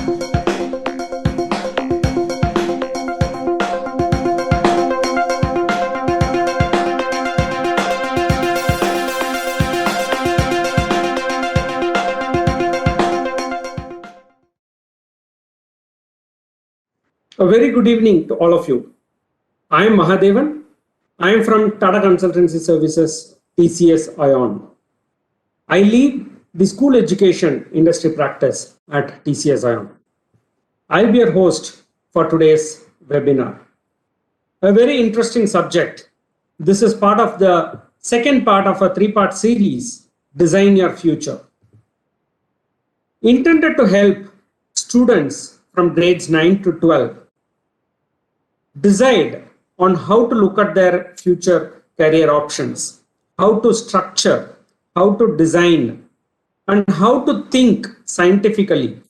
A very good evening to all of you. I am Mahadevan. I am from Tata Consultancy Services, TCS ION. I lead the school education industry practice at TCS ION. I'll be your host for today's webinar. A very interesting subject. This is part of the second part of a three-part series, Design Your Future. Intended to help students from grades 9 to 12 decide on how to look at their future career options, how to structure, how to design, and how to think scientifically.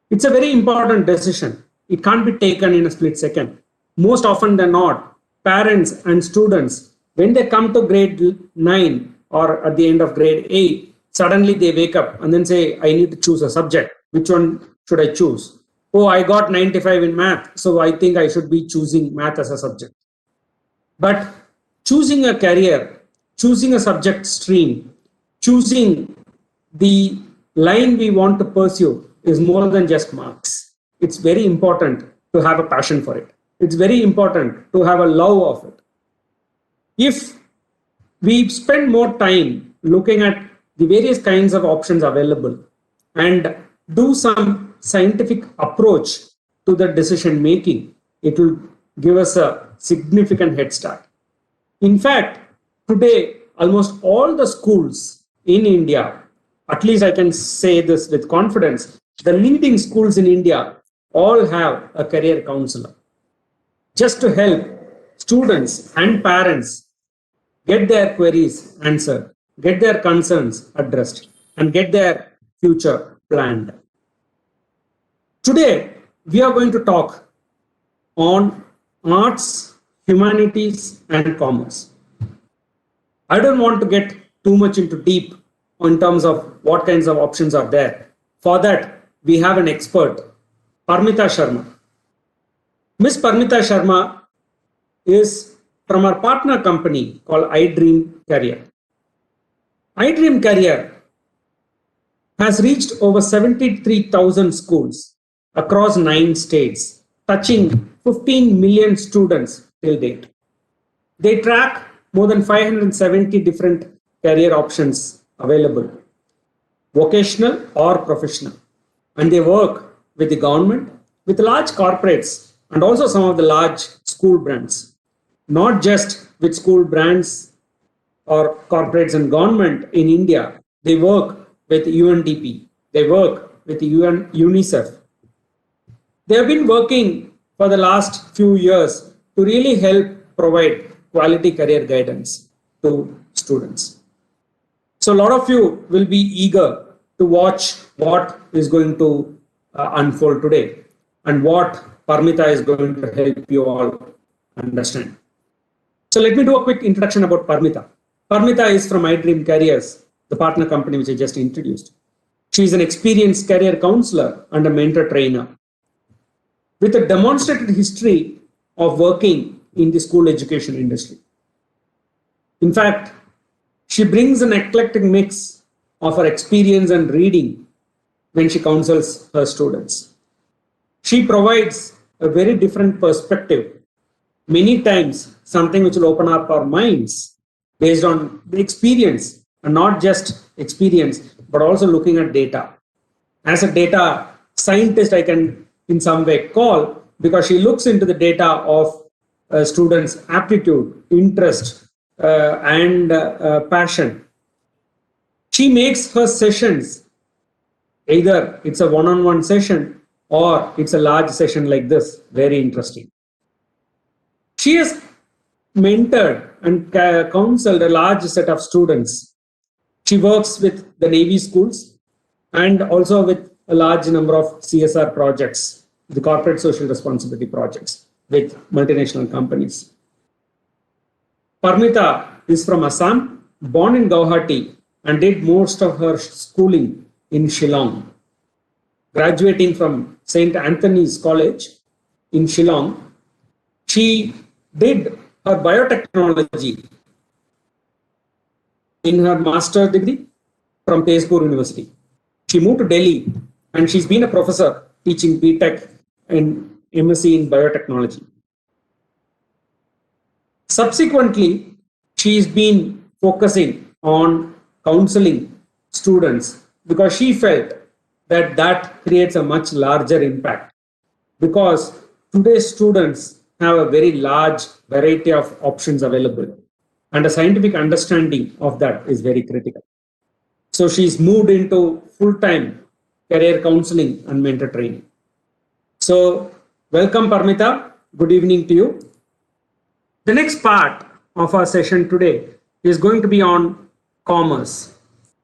It's a very important decision. It can't be taken in a split second. Most often than not, parents and students, when they come to grade 9 or at the end of grade 8, suddenly they wake up and then say, I need to choose a subject. Which one should I choose? Oh, I got 95 in math, so I think I should be choosing math as a subject. But choosing a career, choosing a subject stream, choosing the line we want to pursue is more than just marks. It's very important to have a passion for it. It's very important to have a love of it. If we spend more time looking at the various kinds of options available and do some scientific approach to the decision making, it will give us a significant head start. In fact, today, almost all the schools in India, at least I can say this with confidence, the leading schools in India all have a career counselor just to help students and parents get their queries answered, get their concerns addressed, and get their future planned. Today, we are going to talk on arts, humanities, and commerce. I don't want to get too much into deep in terms of what kinds of options are there. For that, we have an expert, Parmita Sharma. Ms. Parmita Sharma is from our partner company called iDream Career. iDream Career has reached over 73,000 schools across 9 states, touching 15 million students till date. They track more than 570 different career options available, vocational or professional. And they work with the government, with large corporates, and also some of the large school brands. Not just with school brands or corporates and government in India, they work with UNDP, they work with UNICEF. They have been working for the last few years to really help provide quality career guidance to students. So a lot of you will be eager to watch what is going to unfold today and what Parmita is going to help you all understand. So let me do a quick introduction about Parmita. Parmita is from iDream Careers, the partner company which I just introduced. She is an experienced career counselor and a mentor trainer with a demonstrated history of working in the school education industry. In fact, she brings an eclectic mix of her experience and reading when she counsels her students. She provides a very different perspective, many times something which will open up our minds based on the experience, and not just experience, but also looking at data. As a data scientist, I can in some way call, because she looks into the data of students' aptitude, interest, and passion. She makes her sessions, either it's a one-on-one session or it's a large session like this, very interesting. She has mentored and counseled a large set of students. She works with the Navy schools and also with a large number of CSR projects, the corporate social responsibility projects with multinational companies. Parmita is from Assam, born in Guwahati, and did most of her schooling in Shillong. graduating from St. Anthony's College in Shillong, she did her biotechnology in her master's degree from Tezpur University. She moved to Delhi and she's been a professor teaching BTech and MSc in biotechnology. Subsequently, she's been focusing on counseling students because she felt that that creates a much larger impact, because today's students have a very large variety of options available and a scientific understanding of that is very critical. So she's moved into full-time career counseling and mentor training. So welcome, Parmita. Good evening to you. The next part of our session today is going to be on commerce.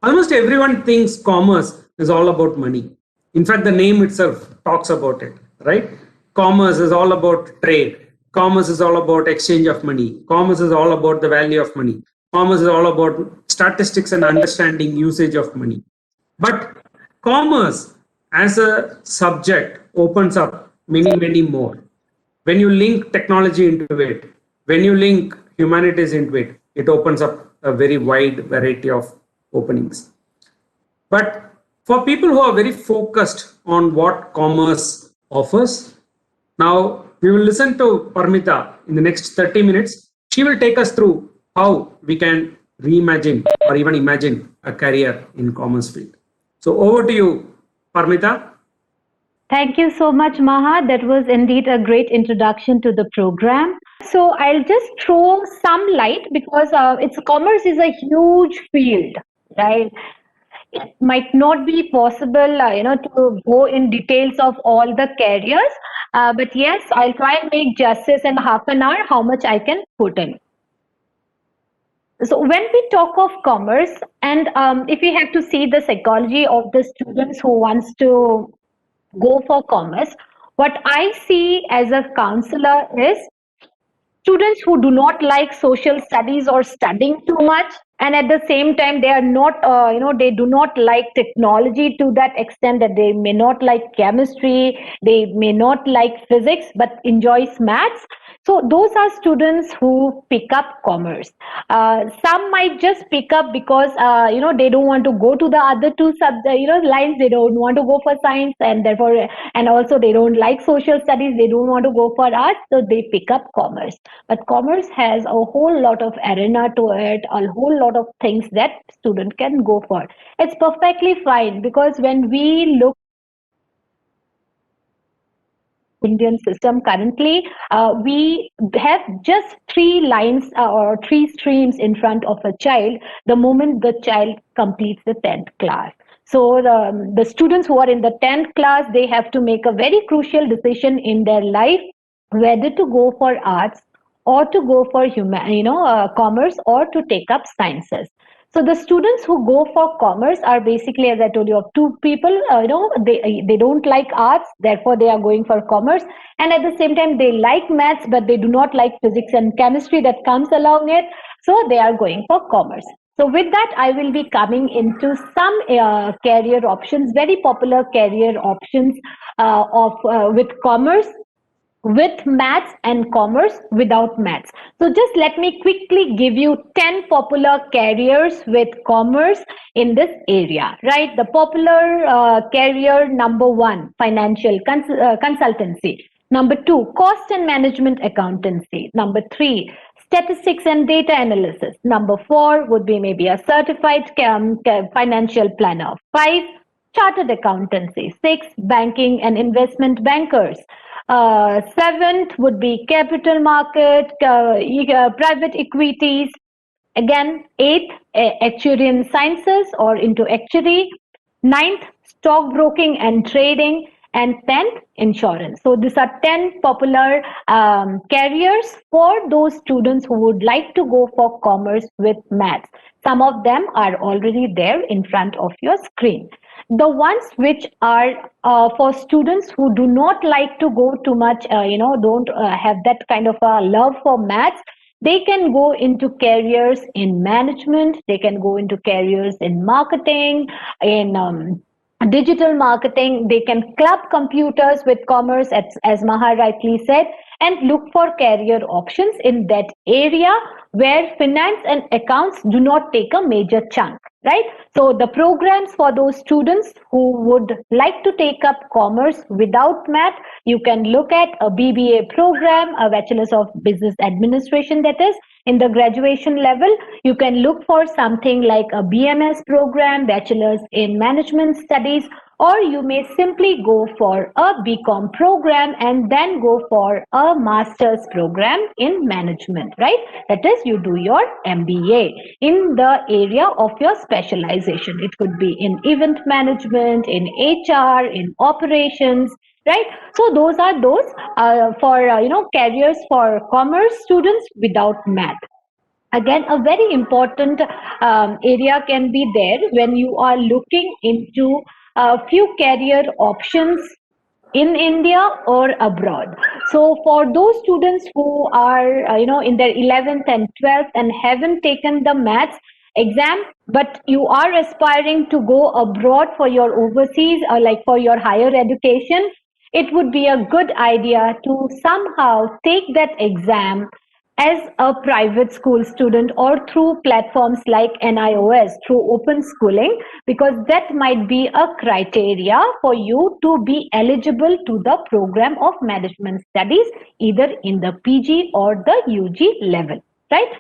Almost everyone thinks commerce is all about money. In fact, the name itself talks about it, right? Commerce is all about trade. Commerce is all about exchange of money. Commerce is all about the value of money. Commerce is all about statistics and understanding usage of money. But commerce as a subject opens up many, many more. When you link technology into it, when you link humanities into it, it opens up a very wide variety of openings. But for people who are very focused on what commerce offers, now we will listen to Parmita in the next 30 minutes. She will take us through how we can reimagine or even imagine a career in commerce field. So over to you, Parmita. Thank you so much, Maha. That was indeed a great introduction to the program. So I'll just throw some light because commerce is a huge field, right? It might not be possible, to go in details of all the careers. But yes, I'll try and make justice in half an hour how much I can put in. So when we talk of commerce, and if we have to see the psychology of the students who wants to go for commerce, what I see as a counselor is students who do not like social studies or studying too much, and at the same time they are not they do not like technology to that extent that they may not like chemistry, they may not like physics but enjoys maths. So those are students who pick up commerce. Some might just pick up because they don't want to go to the other two lines. They don't want to go for science, and therefore, and also they don't like social studies. They don't want to go for arts, so they pick up commerce. But commerce has a whole lot of arena to it, a whole lot of things that student can go for. It's perfectly fine because when we look Indian system currently, we have just three lines or three streams in front of a child the moment the child completes the 10th class. So the students who are in the 10th class, they have to make a very crucial decision in their life whether to go for arts or to go for commerce or to take up sciences. So the students who go for commerce are basically, as I told you, of two people. They don't like arts, therefore they are going for commerce, and at the same time they like maths, but they do not like physics and chemistry that comes along it. So they are going for commerce. So with that, I will be coming into some career options, very popular career options with commerce, with maths, and commerce without maths. So just let me quickly give you 10 popular careers with commerce in this area, right? The popular career number 1, financial consultancy. Number 2, cost and management accountancy. Number 3, statistics and data analysis. Number 4 would be maybe a certified financial planner. 5, chartered accountancy. 6, banking and investment bankers. 7th would be capital market, private equities. Again, 8th, actuarial sciences or into actuary. 9th, stockbroking and trading. And 10th, insurance. So these are 10 popular careers for those students who would like to go for commerce with maths. Some of them are already there in front of your screen. The ones which are for students who do not like to go too much, don't have that kind of a love for maths, they can go into careers in management, they can go into careers in marketing, in digital marketing. They can club computers with commerce, as Maha rightly said, and look for career options in that area where finance and accounts do not take a major chunk, right? So the programs for those students who would like to take up commerce without math, you can look at a BBA program, a Bachelor's of Business Administration, that is, in the graduation level. You can look for something like a BMS program, Bachelor's in Management Studies, or you may simply go for a BCom program and then go for a master's program in management, right? That is, you do your MBA in the area of your specialization. It could be in event management, in HR, in operations, right? So those are those for careers for commerce students without math. Again, a very important area can be there when you are looking into a few career options in India or abroad. So for those students who are in their 11th and 12th and haven't taken the maths exam, but you are aspiring to go abroad for your overseas or like for your higher education, it would be a good idea to somehow take that exam as a private school student or through platforms like NIOS, through open schooling, because that might be a criteria for you to be eligible to the program of management studies, either in the PG or the UG level, right?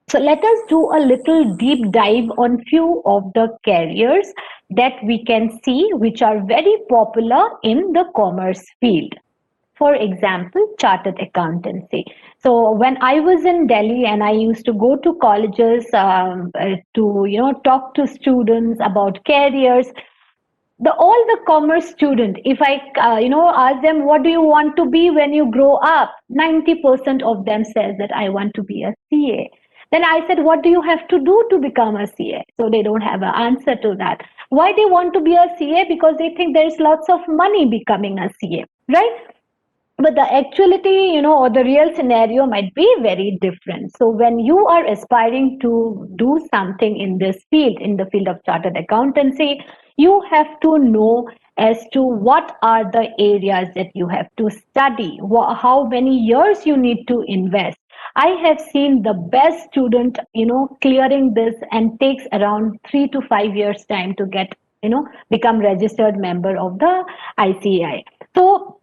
So let us do a little deep dive on few of the careers that we can see which are very popular in the commerce field. For example, chartered accountancy. So when I was in Delhi and I used to go to colleges to talk to students about careers, all the commerce student, if I ask them what do you want to be when you grow up, 90% of them says that I want to be a CA. Then I said, what do you have to do to become a CA? So they don't have an answer to that. Why they want to be a CA? Because they think there is lots of money becoming a CA, right? But the actuality, or the real scenario might be very different. So when you are aspiring to do something in this field, in the field of chartered accountancy, you have to know as to what are the areas that you have to study, how many years you need to invest. I have seen the best student, clearing this and takes around 3 to 5 years time to get, become registered member of the ICAI. So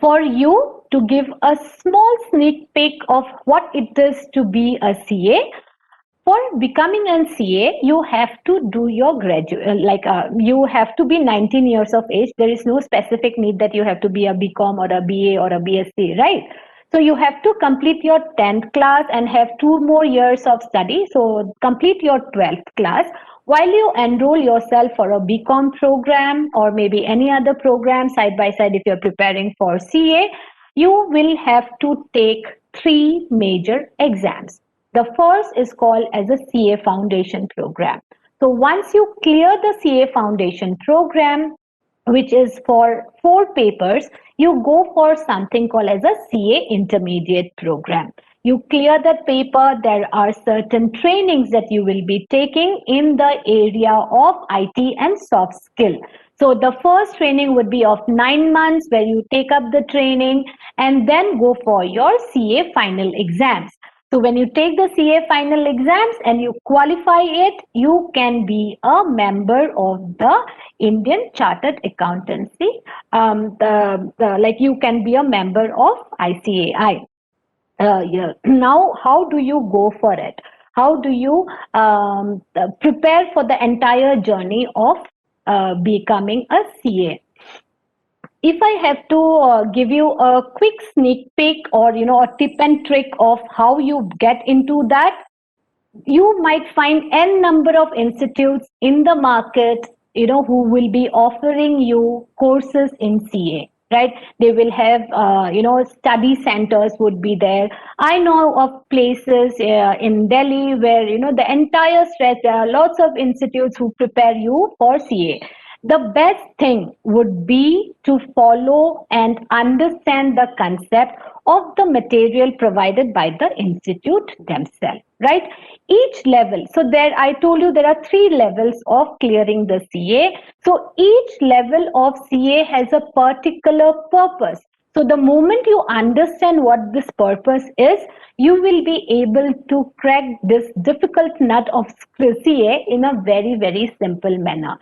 for you to give a small sneak peek of what it is to be a CA. For becoming a CA, you have to do your graduate, you have to be 19 years of age. There is no specific need that you have to be a BCom or a BA or a BSc, right? So you have to complete your 10th class and have 2 more years of study. So complete your 12th class. While you enroll yourself for a BCom program or maybe any other program side by side, if you're preparing for CA, you will have to take 3 major exams. The first is called as a CA Foundation program. So once you clear the CA Foundation program, which is for 4 papers, you go for something called as a CA Intermediate program. You clear that paper, there are certain trainings that you will be taking in the area of IT and soft skill. So the first training would be of 9 months where you take up the training and then go for your CA final exams. So when you take the CA final exams and you qualify it, you can be a member of the Indian Chartered Accountancy. Like you can be a member of ICAI. Yeah. Now, how do you go for it? How do you prepare for the entire journey of becoming a CA? If I have to give you a quick sneak peek or a tip and trick of how you get into that, you might find n number of institutes in the market who will be offering you courses in CA, right? They will have study centers would be there. I know of places in Delhi where the entire stretch there are lots of institutes who prepare you for CA. the best thing would be to follow and understand the concept of the material provided by the institute themselves, right? Each level, so there I told you there are 3 levels of clearing the CA. So each level of CA has a particular purpose. So the moment you understand what this purpose is, you will be able to crack this difficult nut of CA in a very, very simple manner.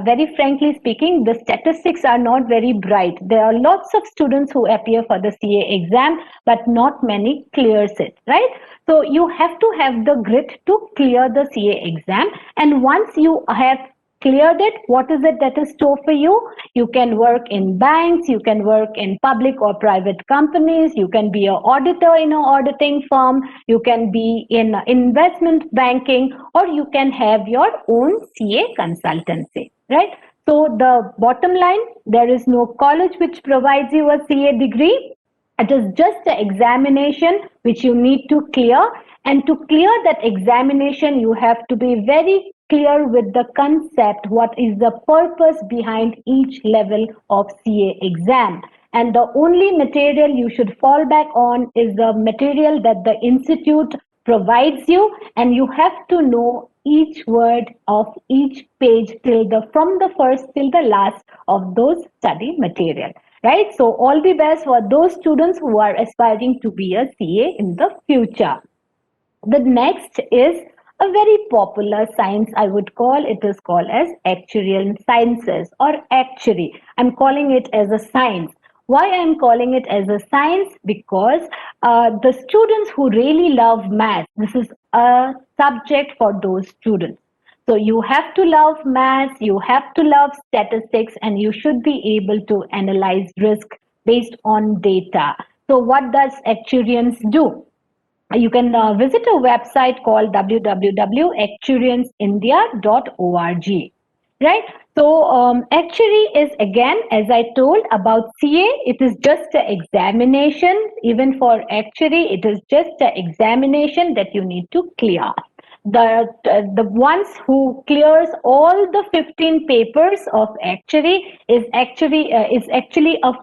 Very frankly speaking, the statistics are not very bright. There are lots of students who appear for the CA exam, but not many clears it, right? So you have to have the grit to clear the CA exam. And once you have cleared it, what is it that is store for you? You can work in banks, you can work in public or private companies, you can be an auditor in an auditing firm, you can be in investment banking, or you can have your own CA consultancy, right? So the bottom line, there is no college which provides you a CA degree. It is just an examination which you need to clear. And to clear that examination, you have to be very clear with the concept, what is the purpose behind each level of CA exam. And the only material you should fall back on is the material that the institute provides you, and you have to know each word of each page till the from the first till the last of those study material, right? So all the best for those students who are aspiring to be a CA in the future. The next is a very popular science, I would call it is called as actuarial sciences or actuary. I'm calling it as a science. Why I'm calling it as a science? Because the students who really love math, this is a subject for those students. So you have to love maths, you have to love statistics, and you should be able to analyze risk based on data. So what does actuarians do? You can visit a website called www.actuariansindia.org, right? So actuary is, again, as I told about CA, it is just an examination. Even for actuary, it is just an examination that you need to clear. The ones who clears all the 15 papers of actuary is actually a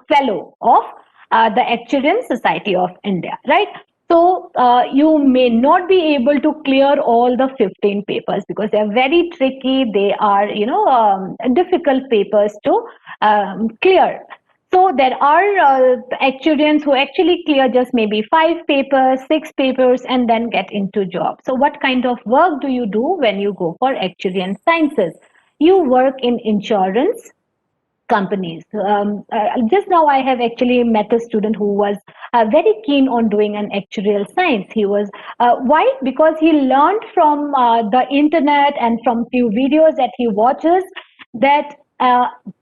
fellow of the Actuarian Society of India, right? So you may not be able to clear all the 15 papers because they are very tricky. They are, difficult papers to clear. So there are actuarians who actually clear just maybe 5 papers, 6 papers, and then get into job. So what kind of work do you do when you go for actuarial sciences? You work in insurance companies. Just now, I have actually met a student who was very keen on doing an actuarial science. He was why? Because he learned from the internet and from few videos that he watches that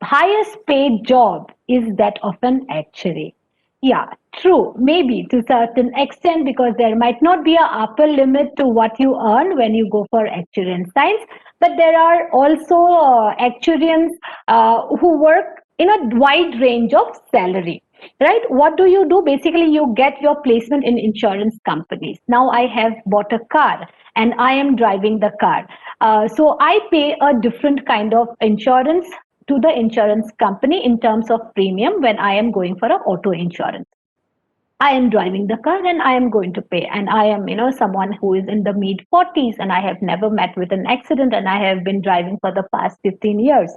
highest paid job is that of an actuary. Yeah, true. Maybe to certain extent, because there might not be a upper limit to what you earn when you go for actuarial science, but there are also actuarians who work in a wide range of salary. Right? What do you do? Basically, you get your placement in insurance companies. Now, I have bought a car and I am driving the car. So I pay a different kind of insurance to the insurance company in terms of premium when I am going for an auto insurance. I am driving the car and I am going to pay. And I am, someone who is in the mid 40s and I have never met with an accident and I have been driving for the past 15 years.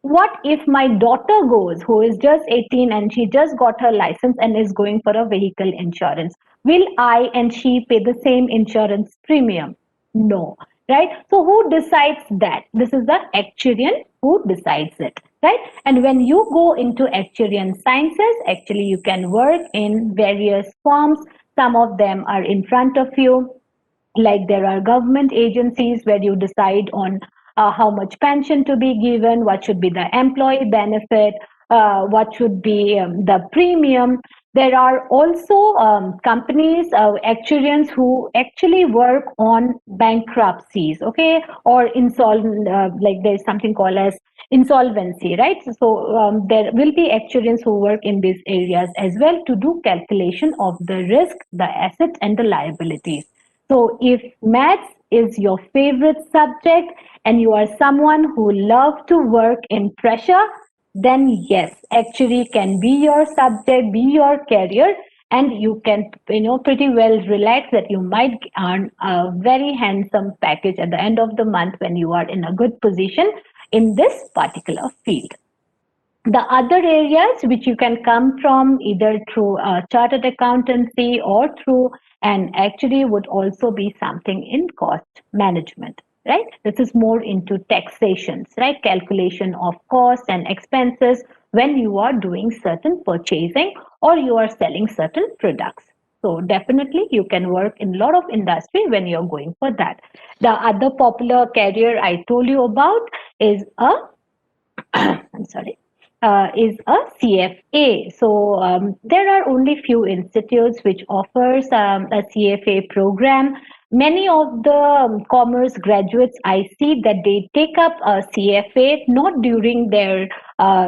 What if my daughter goes, who is just 18 and she just got her license and is going for a vehicle insurance? Will I and she pay the same insurance premium? No, right? So who decides that? This is the actuarian who decides it, right? And when you go into actuarial sciences, actually you can work in various forms. Some of them are in front of you, like there are government agencies where you decide on how much pension to be given, what should be the employee benefit, what should be the premium. There are also companies, actuarians who actually work on bankruptcies, okay, or insolvent, like there's something called as insolvency, right? So there will be actuarians who work in these areas as well to do calculation of the risk, the asset, and the liabilities. So if maths is your favorite subject and you are someone who loves to work in pressure, then yes, actually can be your subject, be your career, and you can, pretty well relax that you might earn a very handsome package at the end of the month when you are in a good position in this particular field. The other areas which you can come from either through chartered accountancy or through, and actually would also be something in cost management, right? This is more into taxations, right? Calculation of costs and expenses when you are doing certain purchasing or you are selling certain products. So definitely you can work in a lot of industry when you're going for that. The other popular career I told you about is a I'm sorry, is a CFA. So there are only few institutes which offers a CFA program. Many of the commerce graduates, I see that they take up a CFA not during their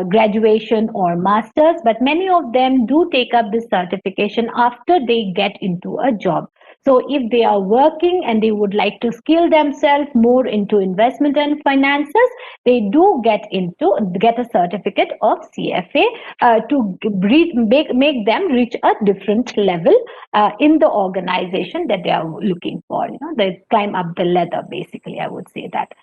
graduation or masters, but many of them do take up this certification after they get into a job. So if they are working and they would like to skill themselves more into investment and finances, they do get a certificate of CFA to make them reach a different level in the organization that they are looking for. They climb up the ladder, basically, I would say that.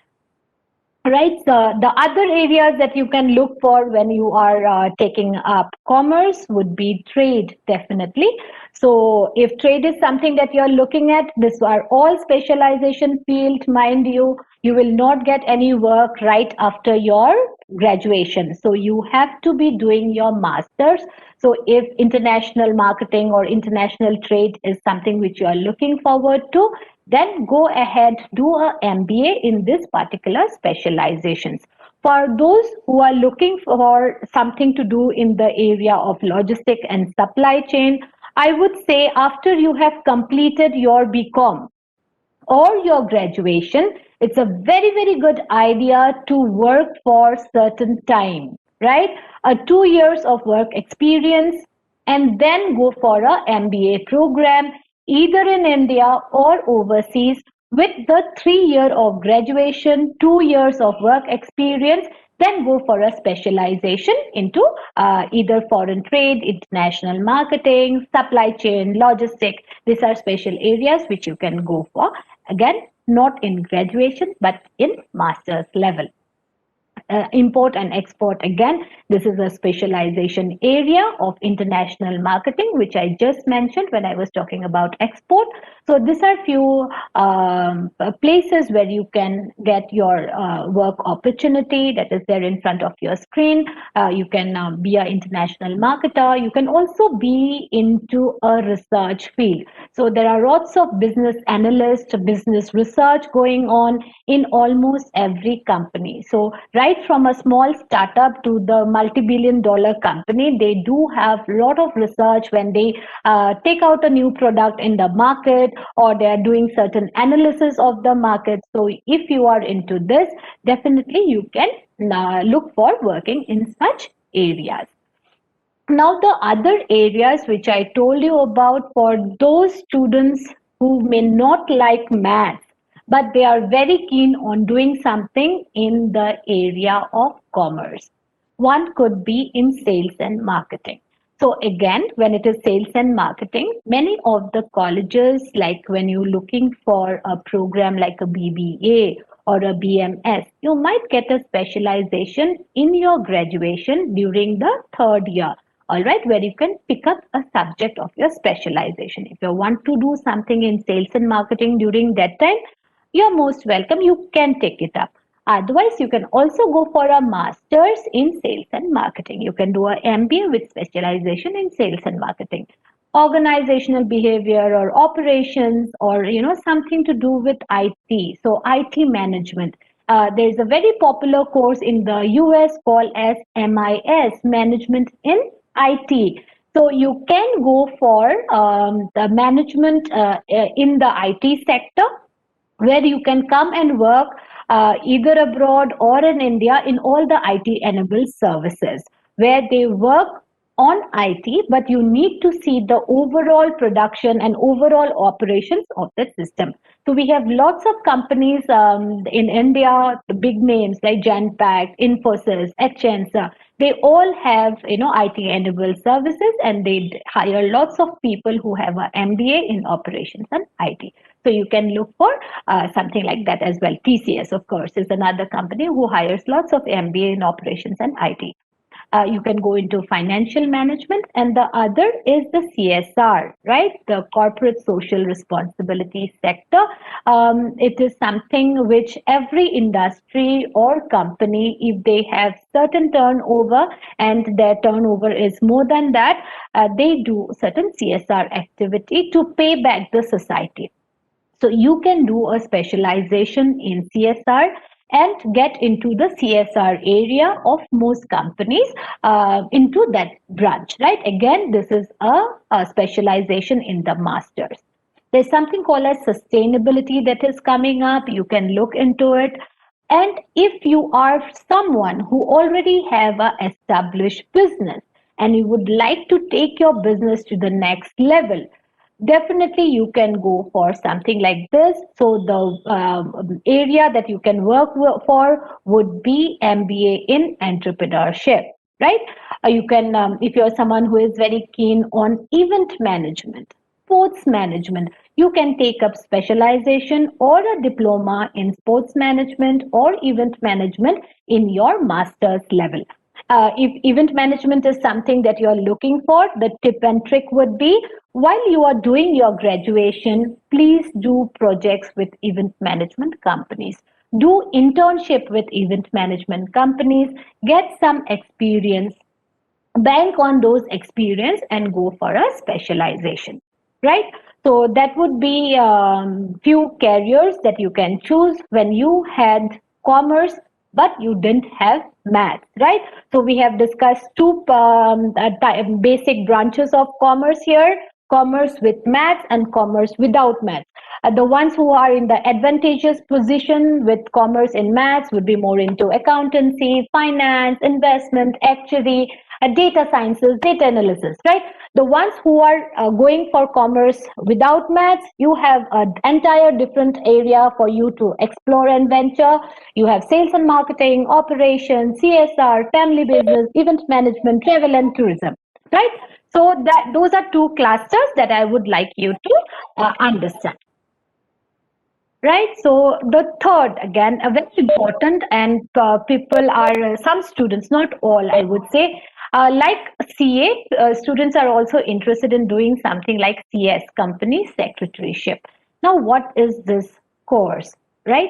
Right. So the other areas that you can look for when you are taking up commerce would be trade, definitely. So if trade is something that you're looking at, these are all specialization field, mind you. You will not get any work right after your graduation. So you have to be doing your masters. So if international marketing or international trade is something which you are looking forward to, then go ahead, do a MBA in this particular specializations. For those who are looking for something to do in the area of logistic and supply chain, I would say after you have completed your BCom or your graduation, it's a very, very good idea to work for certain time, right? 2 years of work experience and then go for a MBA program, either in India or overseas, with the 3 year of graduation, 2 years of work experience, then go for a specialization into either foreign trade, international marketing, supply chain, logistic. These are special areas which you can go for. Again, not in graduation, but in master's level. Import and export, again, this is a specialization area of international marketing, which I just mentioned when I was talking about export. So these are few places where you can get your work opportunity that is there in front of your screen. You can be an international marketer. You can also be into a research field. So there are lots of business analysts, business research going on in almost every company. So right from a small startup to the multi-billion dollar company, they do have a lot of research when they take out a new product in the market, or they are doing certain analysis of the market. So if you are into this, definitely you can look for working in such areas. Now, the other areas which I told you about for those students who may not like math, but they are very keen on doing something in the area of commerce. One could be in sales and marketing. So again, when it is sales and marketing, many of the colleges, like when you're looking for a program like a BBA or a BMS, you might get a specialization in your graduation during the third year. All right, where you can pick up a subject of your specialization. If you want to do something in sales and marketing during that time, you're most welcome. You can take it up. Otherwise, you can also go for a master's in sales and marketing. You can do a MBA with specialization in sales and marketing, organizational behavior or operations, or something to do with IT. So IT management. There is a very popular course in the US called as MIS, Management in IT. So you can go for the management in the IT sector, where you can come and work either abroad or in India in all the IT enabled services, where they work on IT, but you need to see the overall production and overall operations of the system. So we have lots of companies in India, the big names like Genpact, Infosys, Accenture. They all have IT enabled services, and they hire lots of people who have an MBA in operations and IT. So you can look for something like that as well. TCS, of course, is another company who hires lots of MBA in operations and IT. You can go into financial management, and the other is the CSR, right? The corporate social responsibility sector. It is something which every industry or company, if they have certain turnover and their turnover is more than that, they do certain CSR activity to pay back the society. So you can do a specialization in CSR and get into the CSR area of most companies into that branch, right? Again, this is a specialization in the masters. There's something called as sustainability that is coming up. You can look into it. And if you are someone who already have a established business and you would like to take your business to the next level, definitely you can go for something like this. So the area that you can work for would be MBA in entrepreneurship, right? You can, if you're someone who is very keen on event management, sports management, you can take up specialization or a diploma in sports management or event management in your master's level. If event management is something that you're looking for, the tip and trick would be, while you are doing your graduation, please do projects with event management companies. Do internship with event management companies, get some experience, bank on those experience and go for a specialization, right? So that would be few careers that you can choose when you had commerce but you didn't have math, right? So we have discussed two basic branches of commerce here: commerce with maths and commerce without maths. The ones who are in the advantageous position with commerce in maths would be more into accountancy, finance, investment, actuary, data sciences, data analysis, right? The ones who are going for commerce without maths, you have an entire different area for you to explore and venture. You have sales and marketing, operations, CSR, family business, event management, travel and tourism, right? So that those are two clusters that I would like you to understand. Right. So the third, again, a very important, and people are some students, not all, I would say, like CA, students are also interested in doing something like CS, company secretaryship. Now, what is this course? Right.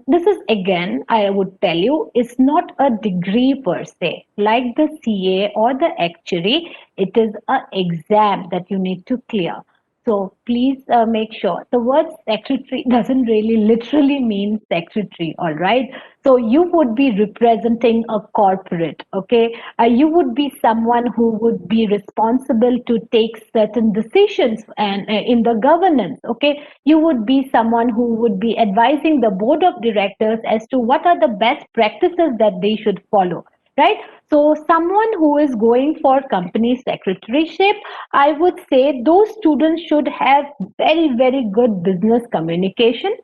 This is, again, I would tell you, it's not a degree per se, like the CA or the actuary. It is an exam that you need to clear. So please make sure. The word secretary doesn't really literally mean secretary, all right? So you would be representing a corporate, okay? You would be someone who would be responsible to take certain decisions and in the governance, okay? You would be someone who would be advising the board of directors as to what are the best practices that they should follow, right? So someone who is going for company secretaryship, I would say those students should have very, very good business communication.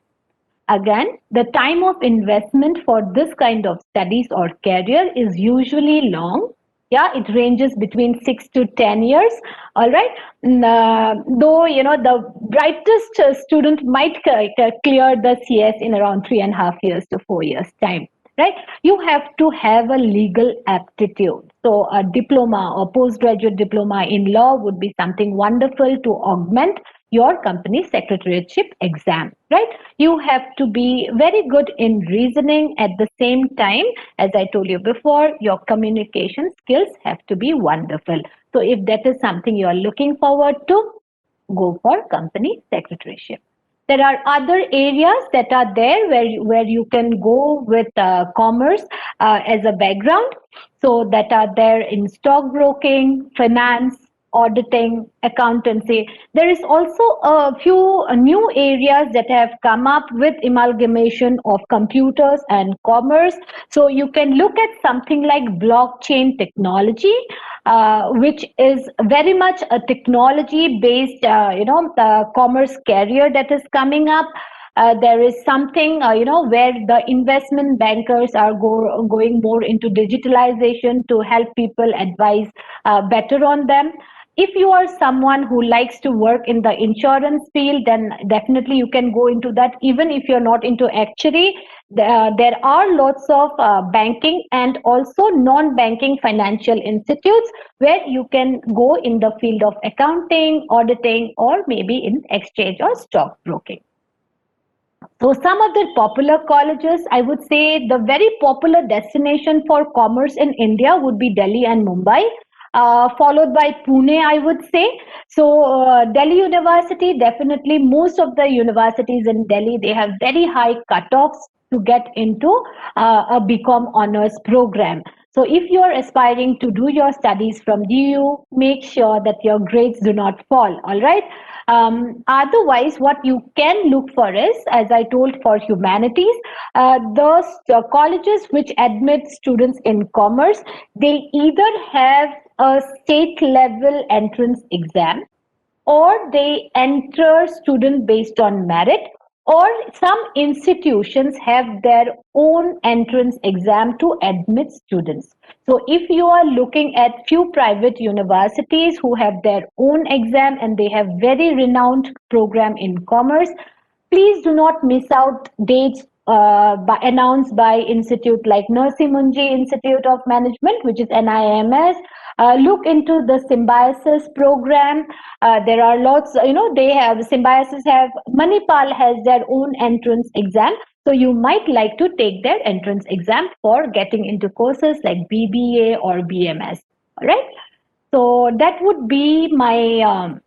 Again, the time of investment for this kind of studies or career is usually long. Yeah, it ranges between 6 to 10 years. All right. Though, the brightest student might clear the CS in around 3.5 years to 4 years time. Right? You have to have a legal aptitude. So a diploma or postgraduate diploma in law would be something wonderful to augment your company secretariatship exam, right? You have to be very good in reasoning. At the same time, as I told you before, your communication skills have to be wonderful. So if that is something you are looking forward to, go for company secretariatship. There are other areas that are there where you can go with commerce as a background. So that are there in stockbroking, finance, auditing, accountancy. There is also a few new areas that have come up with amalgamation of computers and commerce. So you can look at something like blockchain technology, which is very much a technology-based, commerce career that is coming up. There is something, where the investment bankers are going more into digitalization to help people advise better on them. If you are someone who likes to work in the insurance field, then definitely you can go into that. Even if you're not into actuary, there are lots of banking and also non-banking financial institutes where you can go in the field of accounting, auditing, or maybe in exchange or stockbroking. So some of the popular colleges, I would say the very popular destination for commerce in India would be Delhi and Mumbai, followed by Pune, I would say. So Delhi University, definitely most of the universities in Delhi, they have very high cutoffs to get into a BCom honors program. So if you are aspiring to do your studies from DU, make sure that your grades do not fall, all right? Otherwise, what you can look for is, as I told, for humanities, those colleges which admit students in commerce, they either have a state level entrance exam, or they enter student based on merit, or some institutions have their own entrance exam to admit students. So if you are looking at few private universities who have their own exam and they have very renowned program in commerce, please do not miss out dates announced by institute like Nursi Munji Institute of Management, which is NIMS. Look into the Symbiosis program. There are lots, they have Symbiosis have, Manipal has their own entrance exam. So you might like to take their entrance exam for getting into courses like BBA or BMS. All right. So that would be my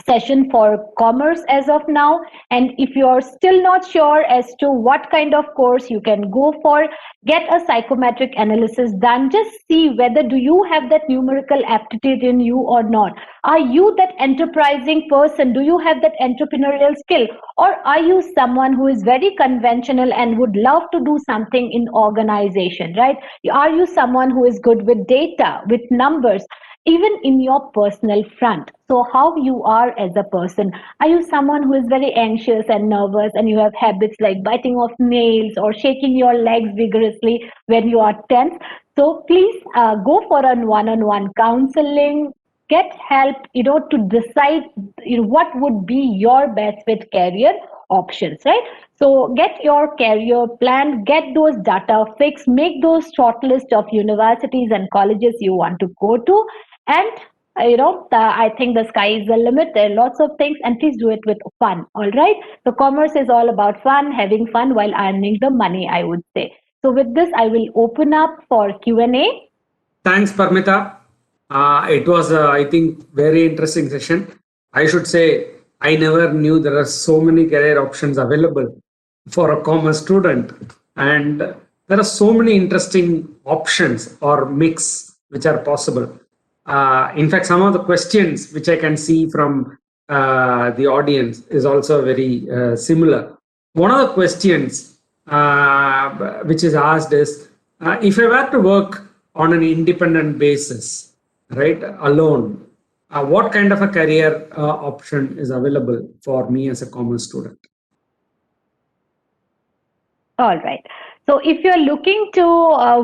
session for commerce as of now. And if you're still not sure as to what kind of course you can go for, get a psychometric analysis done. Just see whether do you have that numerical aptitude in you or not. Are you that enterprising person? Do you have that entrepreneurial skill, or are you someone who is very conventional and would love to do something in organization, right? Are you someone who is good with data, with numbers, even in your personal front? So how you are as a person? Are you someone who is very anxious and nervous and you have habits like biting off nails or shaking your legs vigorously when you are tense? So please go for a one-on-one counseling, get help, to decide what would be your best fit career options, right? So get your career plan, get those data fixed, make those short list of universities and colleges you want to go to, and I think the sky is the limit. There are lots of things, and please do it with fun. All right. So commerce is all about fun, having fun while earning the money, I would say. So with this, I will open up for Q&A. Thanks, Parmita. It was, I think, very interesting session. I should say, I never knew there are so many career options available for a commerce student, and there are so many interesting options or mix which are possible. In fact, some of the questions which I can see from the audience is also very similar. One of the questions which is asked is, if I were to work on an independent basis, right, alone, what kind of a career option is available for me as a commerce student? All right. So if you're looking to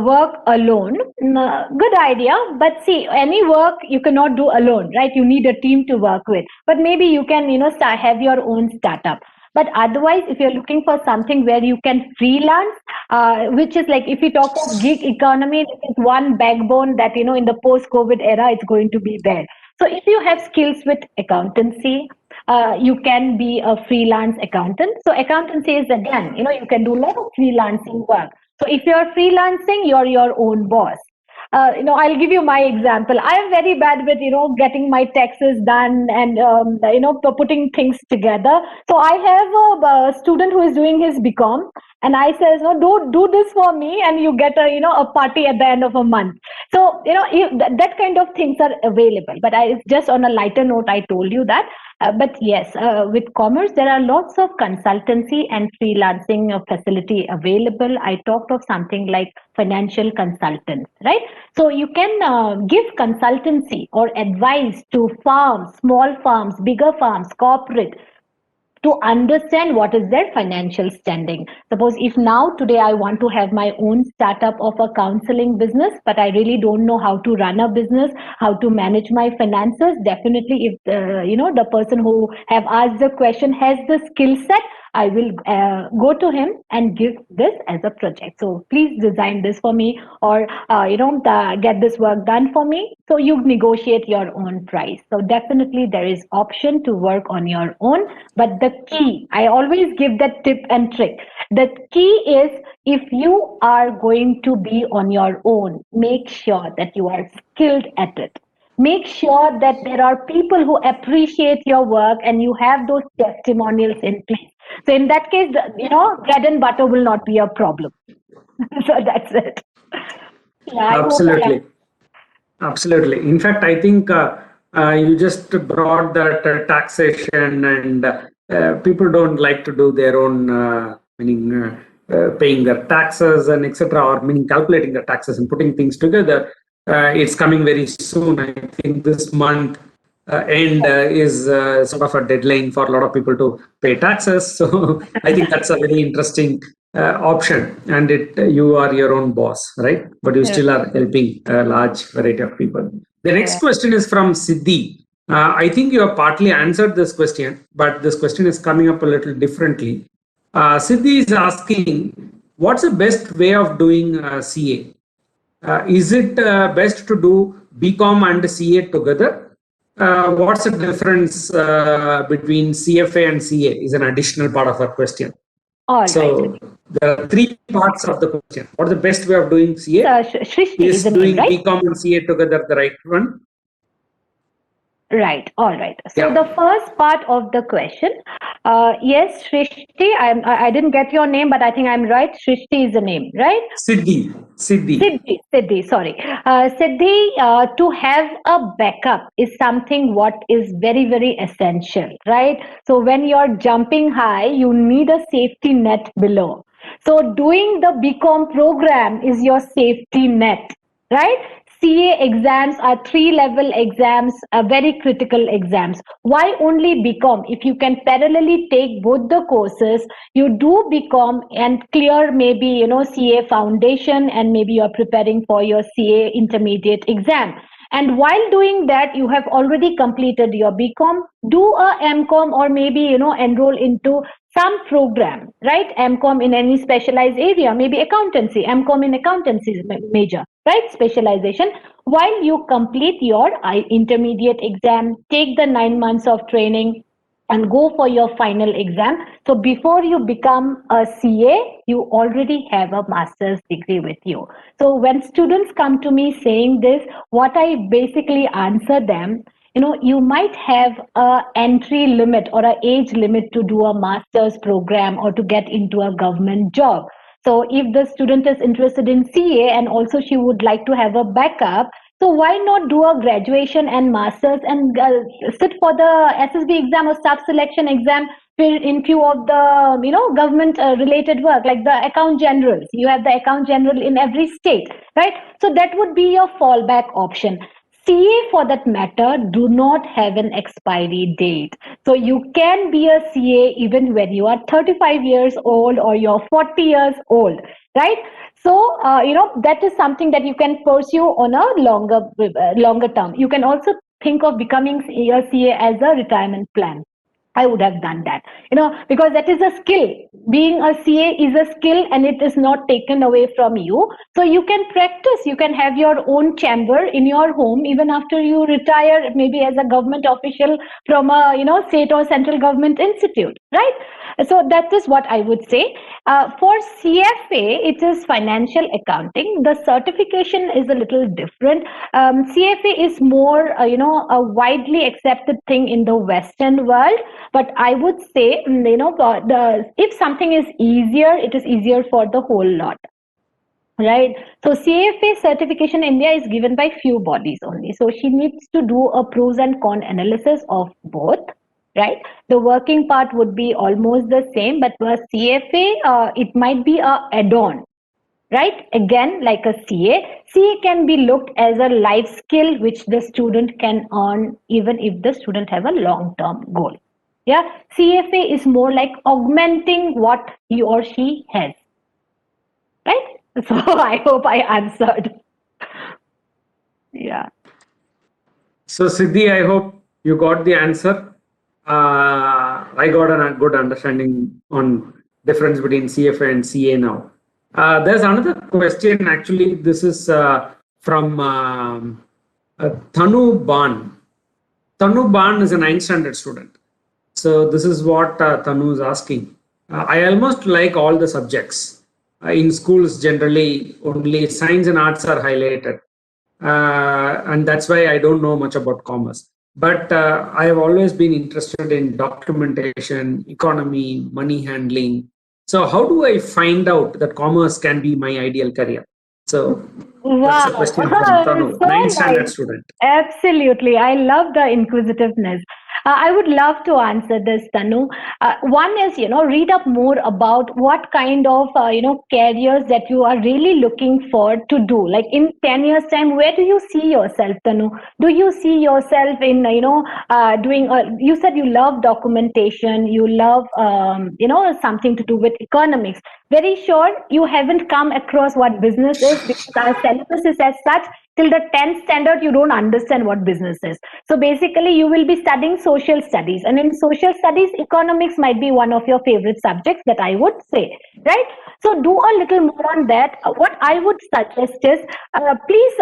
work alone, good idea. But see, any work you cannot do alone, right? You need a team to work with. But maybe you can, have your own startup. But otherwise, if you're looking for something where you can freelance, which is like, if we talk of gig economy, this is one backbone that, in the post-COVID era, it's going to be there. So if you have skills with accountancy, you can be a freelance accountant. So accountancy is, again, you can do a lot of freelancing work. So if you're freelancing, you're your own boss. I'll give you my example. I am very bad with, getting my taxes done and, putting things together. So I have a student who is doing his BCom, and I says, no, do this for me, and you get a party at the end of a month. So, that kind of things are available. But just on a lighter note, I told you that. But yes, with commerce, there are lots of consultancy and freelancing facility available. I talked of something like financial consultants, right? So you can give consultancy or advice to farms, small farms, bigger farms, corporate, to understand what is their financial standing. Suppose if now today I want to have my own startup of a counseling business, but I really don't know how to run a business, how to manage my finances. Definitely, if the person who have asked the question has the skill set, I will go to him and give this as a project. So please design this for me, or get this work done for me. So you negotiate your own price. So definitely there is option to work on your own. But the key, I always give that tip and trick. The key is, if you are going to be on your own, make sure that you are skilled at it. Make sure that there are people who appreciate your work and you have those testimonials in place. So in that case, bread and butter will not be a problem. So that's it. Yeah, I hope Absolutely. Absolutely. In fact, I think you just brought that taxation, and people don't like to do their own, meaning paying their taxes and etc., or meaning calculating the taxes and putting things together. It's coming very soon. I think this month end is sort of a deadline for a lot of people to pay taxes. So I think that's a very interesting option, and you are your own boss, right? But you still are helping a large variety of people. The next question is from Siddhi. I think you have partly answered this question, but this question is coming up a little differently. Siddhi is asking, what's the best way of doing CA? Is it best to do BCom and CA together? What's the difference between CFA and CA is an additional part of our question. So there are three parts of the question. What is the best way of doing CA? Shrishti is the doing name, right? BCom and CA together the right one? Right. All right. So the first part of the question, yes, Shrishti, I didn't get your name, but I think I'm right. Shrishti is the name, right? Siddhi. Sorry. Siddhi, to have a backup is something what is very, very essential, right? So when you're jumping high, you need a safety net below. So doing the BCom program is your safety net, right? CA exams are 3-level exams, very critical exams. Why only BCom? If you can parallelly take both the courses, you do BCom and clear maybe, CA foundation, and maybe you're preparing for your CA intermediate exam. And while doing that, you have already completed your BCom, do a MCom, or maybe, enroll into some program, right? MCom in any specialized area, maybe accountancy, MCom in accountancy major, right? Specialization. While you complete your intermediate exam, take the 9 months of training and go for your final exam. So before you become a CA, you already have a master's degree with you. So when students come to me saying this, what I basically answer them, you might have a entry limit or an age limit to do a master's program or to get into a government job. So if the student is interested in CA and also she would like to have a backup, so why not do a graduation and masters and sit for the SSB exam or staff selection exam in few of the government related work, like the account generals. You have the account general in every state, right? So that would be your fallback option. CA, for that matter, do not have an expiry date. So you can be a CA even when you are 35 years old or you're 40 years old, right? So, that is something that you can pursue on a longer term. You can also think of becoming a CA as a retirement plan. I would have done that, because that is a skill. Being a CA is a skill and it is not taken away from you. So you can practice, you can have your own chamber in your home, even after you retire, maybe as a government official from a, state or central government institute, right? So that is what I would say. For CFA, it is financial accounting. The certification is a little different. CFA is more, a widely accepted thing in the Western world. But I would say, if something is easier, it is easier for the whole lot. Right. So CFA certification in India is given by few bodies only. So she needs to do a pros and con analysis of both. Right. The working part would be almost the same, but for CFA, it might be a add-on. Right. Again, like a CA can be looked as a life skill which the student can earn even if the student have a long-term goal. Yeah. CFA is more like augmenting what he or she has. Right. So I hope I answered. Yeah. So Siddhi, I hope you got the answer. I got a good understanding on difference between CFA and CA now. There's another question. Actually, this is from Thanu Ban. Thanu Ban is a 9th standard student. So this is what Thanu is asking. I almost like all the subjects. In schools, generally, only science and arts are highlighted. And that's why I don't know much about commerce. But I have always been interested in documentation, economy, money handling. So how do I find out that commerce can be my ideal career? So that's a question from Tanu, So 9th standard nice. student. Absolutely. I love the inquisitiveness. I would love to answer this, Tanu. One is, read up more about what kind of, careers that you are really looking for to do. Like in 10 years' time, where do you see yourself, Tanu? Do you see yourself in, doing, you said you love documentation, you love, something to do with economics. Very sure you haven't come across what business is because our syllabus is as such. Till the 10th standard, you don't understand what business is. So basically, you will be studying social studies. And in social studies, economics might be one of your favorite subjects that I would say, right? So do a little more on that. What I would suggest is, please,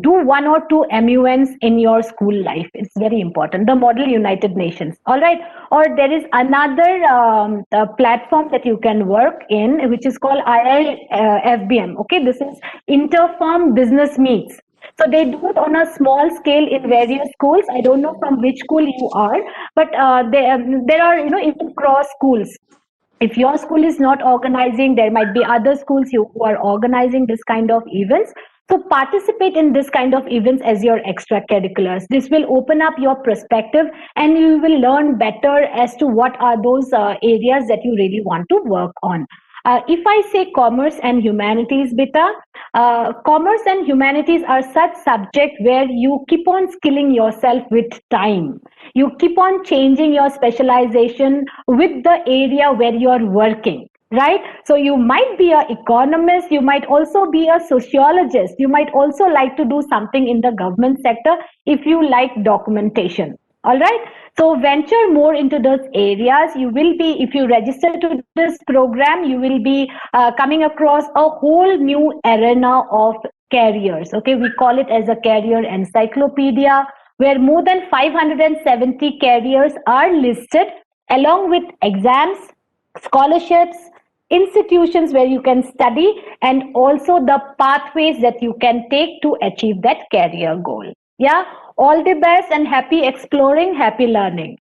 do 1 or 2 MUNs in your school life. It's very important. The Model United Nations, all right? Or there is another platform that you can work in, which is called IIFBM. Okay, this is Interfirm Business Meets. So they do it on a small scale in various schools. I don't know from which school you are, but there are even cross schools. If your school is not organizing, there might be other schools who are organizing this kind of events. So participate in this kind of events as your extracurriculars. This will open up your perspective and you will learn better as to what are those areas that you really want to work on. If I say commerce and humanities, Bita, commerce and humanities are such subject where you keep on skilling yourself with time. You keep on changing your specialization with the area where you are working. Right? So you might be an economist, you might also be a sociologist, you might also like to do something in the government sector if you like documentation. All right. So venture more into those areas. You will be, if you register to this program, you will be coming across a whole new arena of careers. Okay, we call it as a career encyclopedia, where more than 570 careers are listed, along with exams, scholarships, institutions where you can study, and also the pathways that you can take to achieve that career goal. Yeah, all the best and happy exploring, happy learning.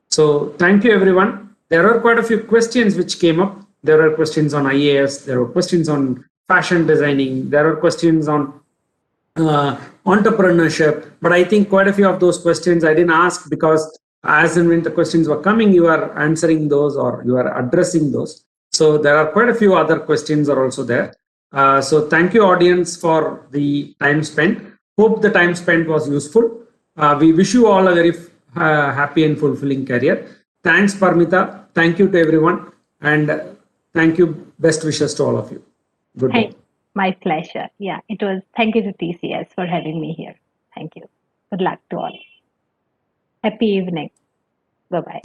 So thank you, everyone. There are quite a few questions which came up. There are questions on IAS, there are questions on fashion designing, there are questions on entrepreneurship. But I think quite a few of those questions I didn't ask because as and when the questions were coming, you are answering those or you are addressing those. So there are quite a few other questions are also there. So thank you, audience, for the time spent. Hope the time spent was useful. We wish you all a very happy and fulfilling career. Thanks, Parmita. Thank you to everyone. And thank you. Best wishes to all of you. Good day. Hey, my pleasure. Yeah, it was. Thank you to TCS for having me here. Thank you. Good luck to all. Happy evening. Bye-bye.